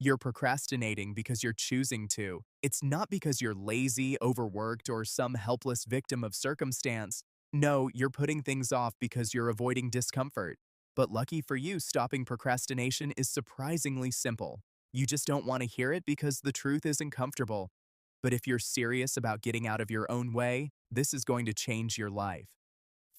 You're procrastinating because you're choosing to. It's not because you're lazy, overworked, or some helpless victim of circumstance. No, you're putting things off because you're avoiding discomfort. But lucky for you, stopping procrastination is surprisingly simple. You just don't want to hear it because the truth isn't comfortable. But if you're serious about getting out of your own way, this is going to change your life.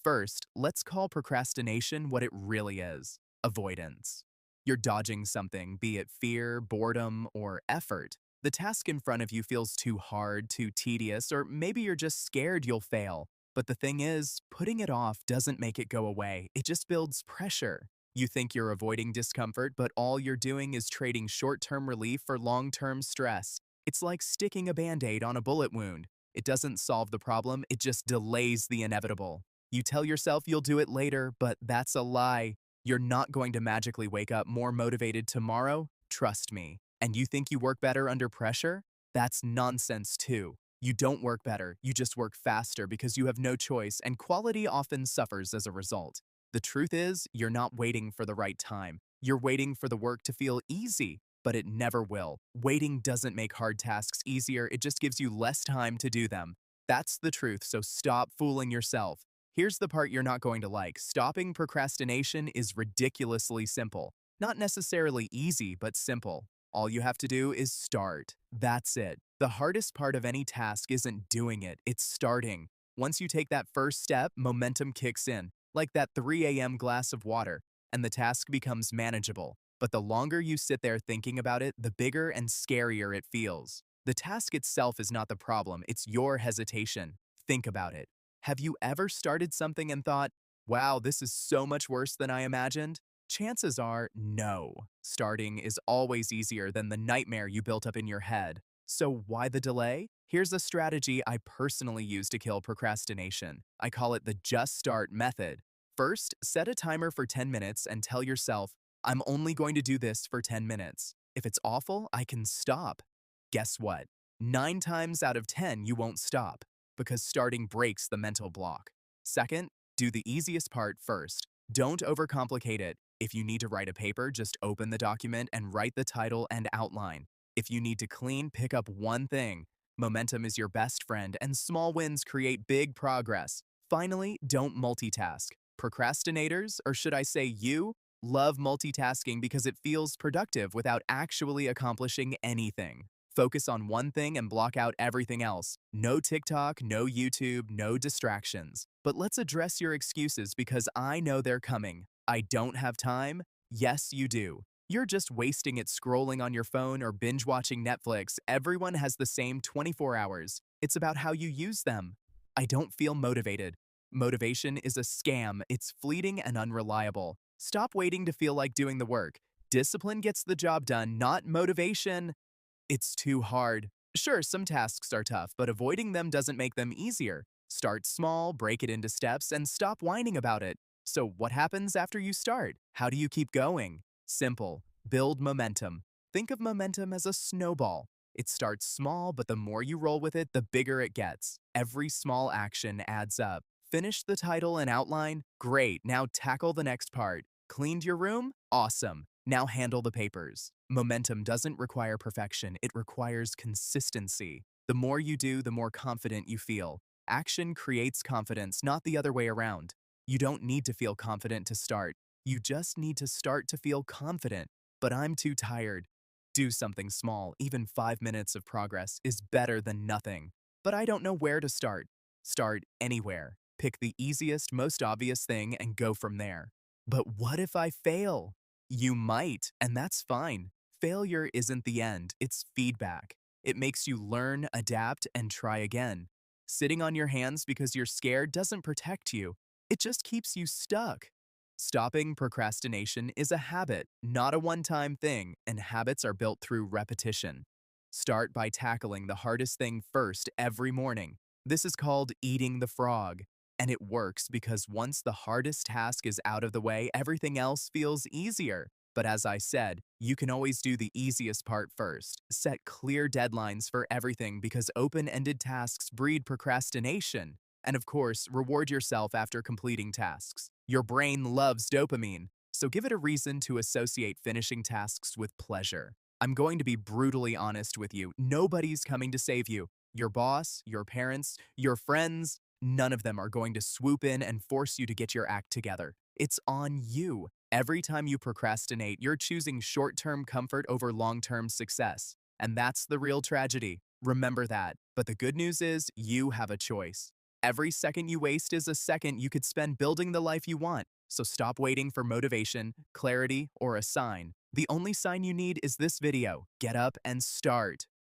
First, let's call procrastination what it really is: avoidance. You're dodging something, be it fear, boredom, or effort. The task in front of you feels too hard, too tedious, or maybe you're just scared you'll fail. But the thing is, putting it off doesn't make it go away, it just builds pressure. You think you're avoiding discomfort, but all you're doing is trading short-term relief for long-term stress. It's like sticking a band-aid on a bullet wound. It doesn't solve the problem, it just delays the inevitable. You tell yourself you'll do it later, but that's a lie. You're not going to magically wake up more motivated tomorrow, trust me. And you think you work better under pressure? That's nonsense too. You don't work better, you just work faster because you have no choice, and quality often suffers as a result. The truth is, you're not waiting for the right time. You're waiting for the work to feel easy, but it never will. Waiting doesn't make hard tasks easier, it just gives you less time to do them. That's the truth, so stop fooling yourself. Here's the part you're not going to like. Stopping procrastination is ridiculously simple. Not necessarily easy, but simple. All you have to do is start. That's it. The hardest part of any task isn't doing it, it's starting. Once you take that first step, momentum kicks in, like that 3 a.m. glass of water, and the task becomes manageable. But the longer you sit there thinking about it, the bigger and scarier it feels. The task itself is not the problem, it's your hesitation. Think about it. Have you ever started something and thought, wow, this is so much worse than I imagined? Chances are, no. Starting is always easier than the nightmare you built up in your head. So why the delay? Here's a strategy I personally use to kill procrastination. I call it the just start method. First, set a timer for 10 minutes and tell yourself, I'm only going to do this for 10 minutes. If it's awful, I can stop. Guess what? 9 times out of 10, you won't stop, because starting breaks the mental block. Second, do the easiest part first. Don't overcomplicate it. If you need to write a paper, just open the document and write the title and outline. If you need to clean, pick up one thing. Momentum is your best friend, and small wins create big progress. Finally, don't multitask. Procrastinators, or should I say you, love multitasking because it feels productive without actually accomplishing anything. Focus on one thing and block out everything else. No TikTok, no YouTube, no distractions. But let's address your excuses because I know they're coming. I don't have time? Yes, you do. You're just wasting it scrolling on your phone or binge watching Netflix. Everyone has the same 24 hours. It's about how you use them. I don't feel motivated. Motivation is a scam. It's fleeting and unreliable. Stop waiting to feel like doing the work. Discipline gets the job done, not motivation. It's too hard. Sure, some tasks are tough, but avoiding them doesn't make them easier. Start small, break it into steps, and stop whining about it. So what happens after you start? How do you keep going? Simple. Build momentum. Think of momentum as a snowball. It starts small, but the more you roll with it, the bigger it gets. Every small action adds up. Finish the title and outline? Great, now tackle the next part. Cleaned your room? Awesome. Now handle the papers. Momentum doesn't require perfection, it requires consistency. The more you do, the more confident you feel. Action creates confidence, not the other way around. You don't need to feel confident to start. You just need to start to feel confident. But I'm too tired. Do something small. Even 5 minutes of progress is better than nothing. But I don't know where to start. Start anywhere. Pick the easiest, most obvious thing and go from there. But what if I fail? You might, and that's fine. Failure isn't the end, it's feedback. It makes you learn, adapt, and try again. Sitting on your hands because you're scared doesn't protect you. It just keeps you stuck. Stopping procrastination is a habit, not a one-time thing, and habits are built through repetition. Start by tackling the hardest thing first every morning. This is called eating the frog. And it works because once the hardest task is out of the way, everything else feels easier. But as I said, you can always do the easiest part first. Set clear deadlines for everything because open-ended tasks breed procrastination. And of course, reward yourself after completing tasks. Your brain loves dopamine, so give it a reason to associate finishing tasks with pleasure. I'm going to be brutally honest with you. Nobody's coming to save you. Your boss, your parents, your friends, none of them are going to swoop in and force you to get your act together. It's on you. Every time you procrastinate, you're choosing short-term comfort over long-term success. And that's the real tragedy. Remember that. But the good news is you have a choice. Every second you waste is a second you could spend building the life you want. So stop waiting for motivation, clarity, or a sign. The only sign you need is this video. Get up and start.